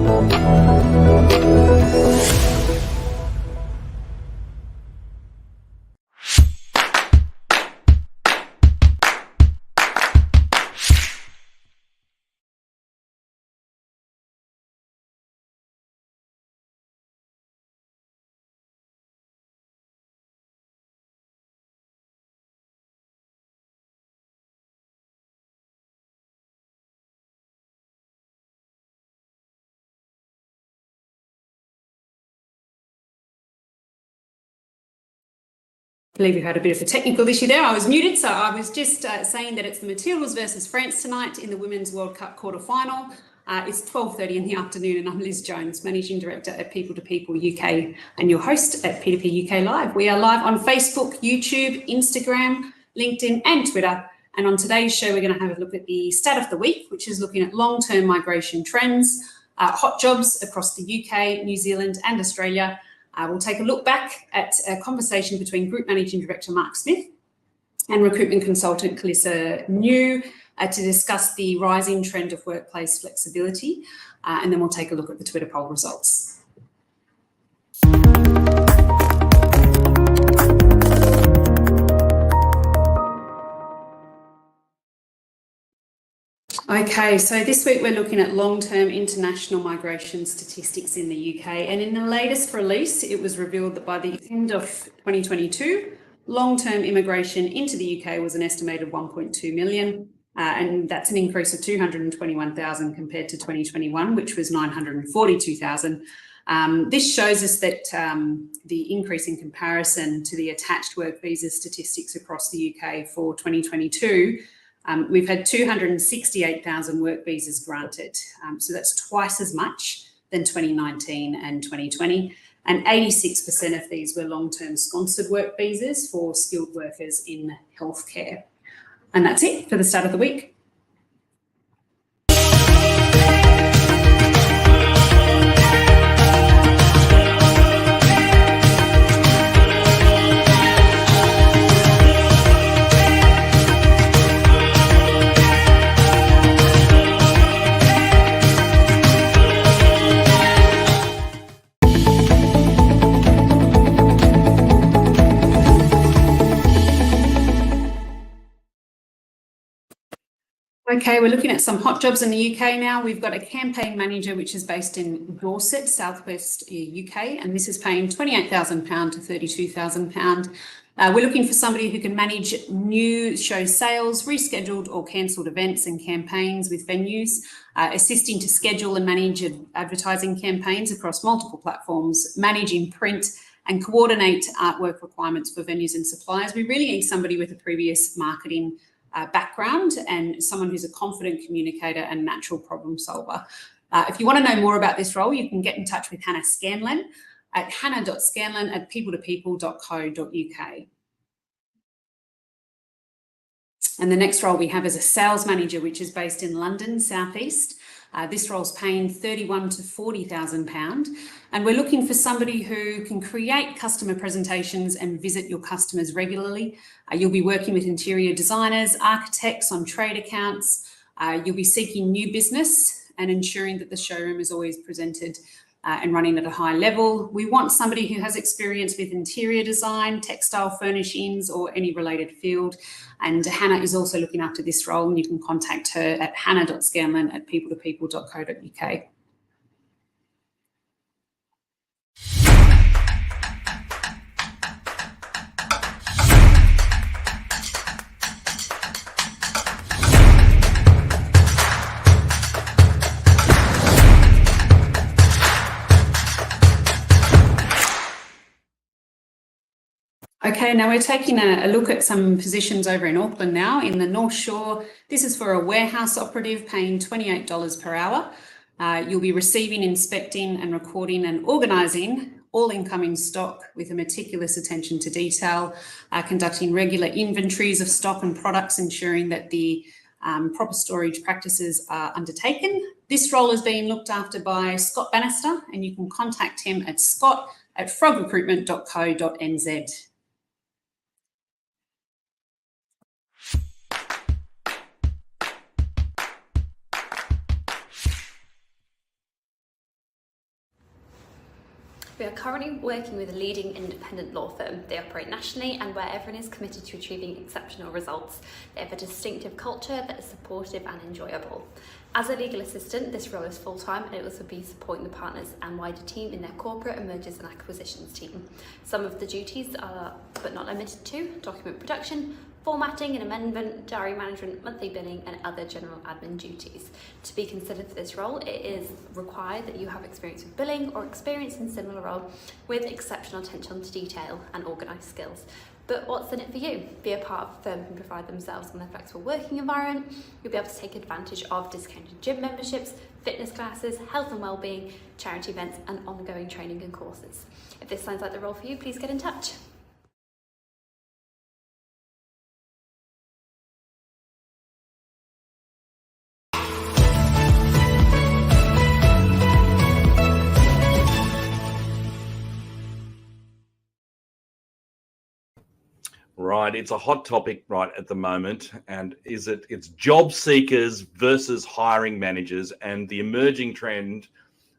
I believe we had a bit of a technical issue there. I was muted, so I was just saying that it's the Matildas versus France tonight in the Women's World Cup quarter-final. It's 12:30 in the afternoon, and I'm Liz Jones, Managing Director at People2People UK and your host at P2P UK Live. We are live on Facebook, YouTube, Instagram, LinkedIn and Twitter. And on today's show, we're going to have a look at the stat of the week, which is looking at long-term migration trends, hot jobs across the UK, New Zealand and Australia. We'll take a look back at a conversation between Group Managing Director Mark Smith and recruitment consultant Kalissa to discuss the rising trend of workplace flexibility. And then we'll take a look at the Twitter poll results. Okay, so this week we're looking at long-term international migration statistics in the UK, and in the latest release it was revealed that by the end of 2022 long-term immigration into the UK was an estimated 1.2 million, and that's an increase of 221,000 compared to 2021, which was 942,000. This shows us that the increase in comparison to the attached work visa statistics across the UK for 2022, we've had 268,000 work visas granted. So that's twice as much than 2019 and 2020. And 86% of these were long-term sponsored work visas for skilled workers in healthcare. And that's it for the start of the week. Okay, we're looking at some hot jobs in the UK now. We've got a campaign manager, which is based in Dorset, southwest UK, and this is paying £28,000 to £32,000. We're looking for somebody who can manage new show sales, rescheduled or cancelled events and campaigns with venues, assisting to schedule and manage advertising campaigns across multiple platforms, managing print and coordinate artwork requirements for venues and suppliers. We really need somebody with a previous marketing background and someone who's a confident communicator and natural problem solver. If you want to know more about this role, you can get in touch with Hannah Scanlon at hannah.scanlon@people2people.co.uk. And the next role we have is a sales manager, which is based in London, Southeast. This role's paying £31,000 to £40,000. And we're looking for somebody who can create customer presentations and visit your customers regularly. You'll be working with interior designers, architects on trade accounts. You'll be seeking new business and ensuring that the showroom is always presented and running at a high level. We want somebody who has experience with interior design, textile furnishings, or any related field. And Hannah is also looking after this role, and you can contact her at hannah.scanlon@people2people.co.uk. Okay, now we're taking a look at some positions over in Auckland now in the North Shore. This is for a warehouse operative paying $28 per hour. You'll be receiving, inspecting and recording and organising all incoming stock with a meticulous attention to detail, conducting regular inventories of stock and products, ensuring that the proper storage practices are undertaken. This role is being looked after by Scott Bannister, and you can contact him at scott@frogrecruitment.co.nz. We are currently working with a leading independent law firm. They operate nationally and where everyone is committed to achieving exceptional results. They have a distinctive culture that is supportive and enjoyable. As a legal assistant, this role is full-time and it will also be supporting the partners and wider team in their corporate and mergers and acquisitions team. Some of the duties are, but not limited to, document production, formatting and amendment, diary management, monthly billing and other general admin duties. To be considered for this role, it is required that you have experience with billing or experience in similar role with exceptional attention to detail and organised skills. But what's in it for you? Be a part of a firm who can provide themselves with a flexible working environment. You'll be able to take advantage of discounted gym memberships, fitness classes, health and wellbeing, charity events and ongoing training and courses. If this sounds like the role for you, please get in touch. Right, it's a hot topic right at the moment, and it's job seekers versus hiring managers and the emerging trend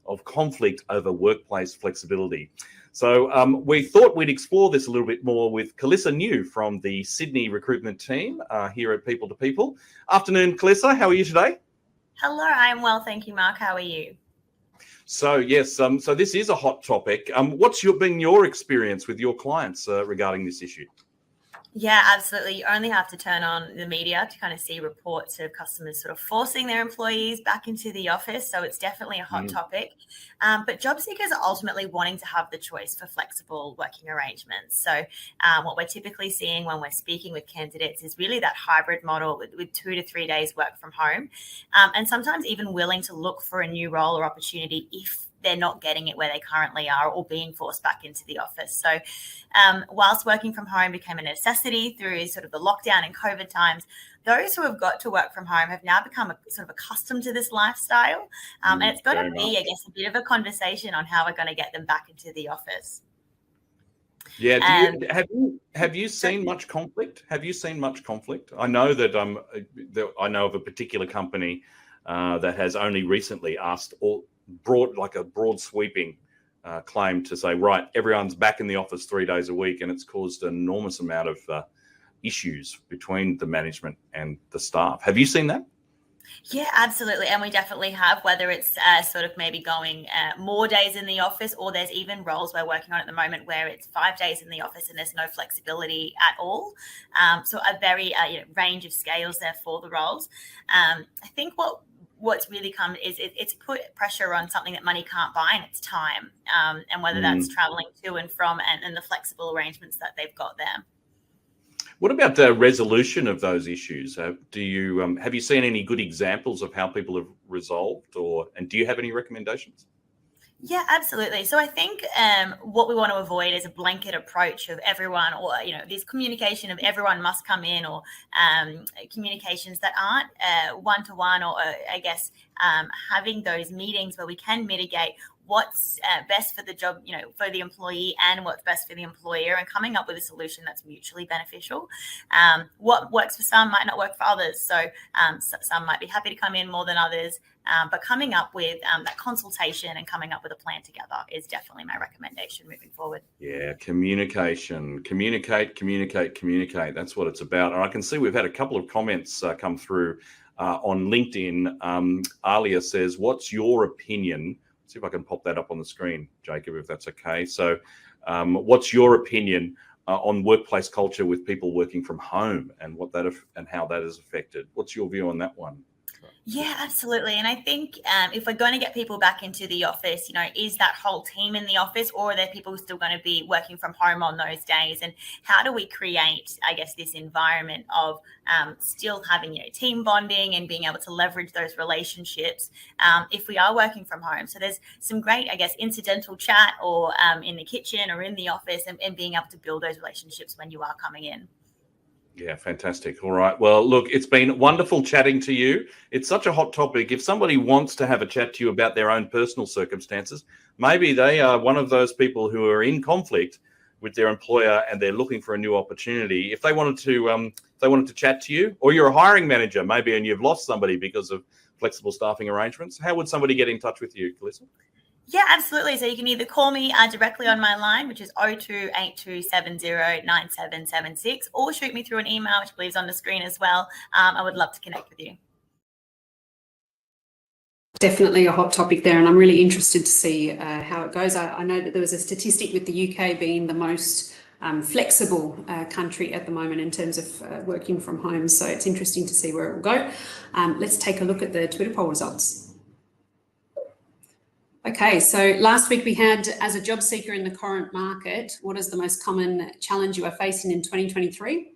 of conflict over workplace flexibility. So we thought we'd explore this a little bit more with Kalissa New from the Sydney recruitment team here at People to People. Afternoon, Kalissa, how are you today? Hello, I'm well, thank you, Mark. How are you? So yes, so this is a hot topic. What's been your experience with your clients regarding this issue? Yeah, absolutely. You only have to turn on the media to kind of see reports of customers sort of forcing their employees back into the office. So it's definitely a hot topic. But job seekers are ultimately wanting to have the choice for flexible working arrangements. So what we're typically seeing when we're speaking with candidates is really that hybrid model with 2 to 3 days work from home, and sometimes even willing to look for a new role or opportunity if they're not getting it where they currently are or being forced back into the office. So whilst working from home became a necessity through sort of the lockdown and COVID times, those who have got to work from home have now become sort of accustomed to this lifestyle. And it's got to be, I guess, a bit of a conversation on how we're going to get them back into the office. Yeah. Have you seen much conflict? Have you seen much conflict? I know that I know of a particular company that has only recently asked a broad sweeping claim to say, right, everyone's back in the office 3 days a week, and it's caused an enormous amount of issues between the management and the staff. Have you seen that? Yeah, absolutely. And we definitely have, whether it's sort of maybe going more days in the office, or there's even roles we're working on at the moment where it's 5 days in the office and there's no flexibility at all. So a very range of scales there for the roles. I think what's really come is it's put pressure on something that money can't buy, and it's time, and whether that's traveling to and from and the flexible arrangements that they've got there. What about the resolution of those issues? Have you seen any good examples of how people have resolved, and do you have any recommendations? Yeah, absolutely. So I think what we want to avoid is a blanket approach of everyone, or this communication of everyone must come in, or communications that aren't one-to-one, or I guess having those meetings where we can mitigate what's best for the job, for the employee, and what's best for the employer, and coming up with a solution that's mutually beneficial. What works for some might not work for others. So some might be happy to come in more than others, but coming up with that consultation and coming up with a plan together is definitely my recommendation moving forward. Yeah, communication, communicate. That's what it's about. And I can see we've had a couple of comments come through on LinkedIn. Alia says, what's your opinion? See if I can pop that up on the screen, Jacob, if that's okay. So what's your opinion on workplace culture with people working from home, and how that is affected? What's your view on that one? Yeah, absolutely. And I think if we're going to get people back into the office, is that whole team in the office, or are there people still going to be working from home on those days? And how do we create, I guess, this environment of still having, team bonding and being able to leverage those relationships if we are working from home? So there's some great, I guess, incidental chat, or in the kitchen or in the office, and being able to build those relationships when you are coming in. Yeah, fantastic. All right. Well, look, it's been wonderful chatting to you. It's such a hot topic. If somebody wants to have a chat to you about their own personal circumstances, maybe they are one of those people who are in conflict with their employer and they're looking for a new opportunity. If they wanted to chat to you, or you're a hiring manager maybe and you've lost somebody because of flexible staffing arrangements, how would somebody get in touch with you, Kalissa? Yeah, absolutely. So you can either call me directly on my line, which is 0282709776, or shoot me through an email, which I believe is on the screen as well. I would love to connect with you. Definitely a hot topic there, and I'm really interested to see how it goes. I know that there was a statistic with the UK being the most flexible country at the moment in terms of working from home, so it's interesting to see where it will go. Let's take a look at the Twitter poll results. Okay, so last week we had, as a job seeker in the current market, what is the most common challenge you are facing in 2023?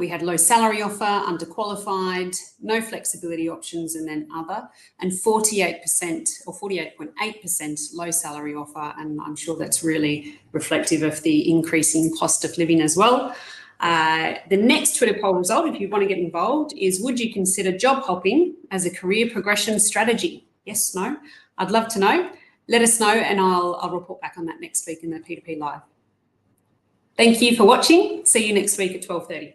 We had low salary offer, underqualified, no flexibility options, and then other, and 48% or 48.8% low salary offer. And I'm sure that's really reflective of the increasing cost of living as well. The next Twitter poll result, if you want to get involved, is would you consider job hopping as a career progression strategy? Yes, no? I'd love to know. Let us know, and I'll report back on that next week in the P2P Live. Thank you for watching. See you next week at 12:30.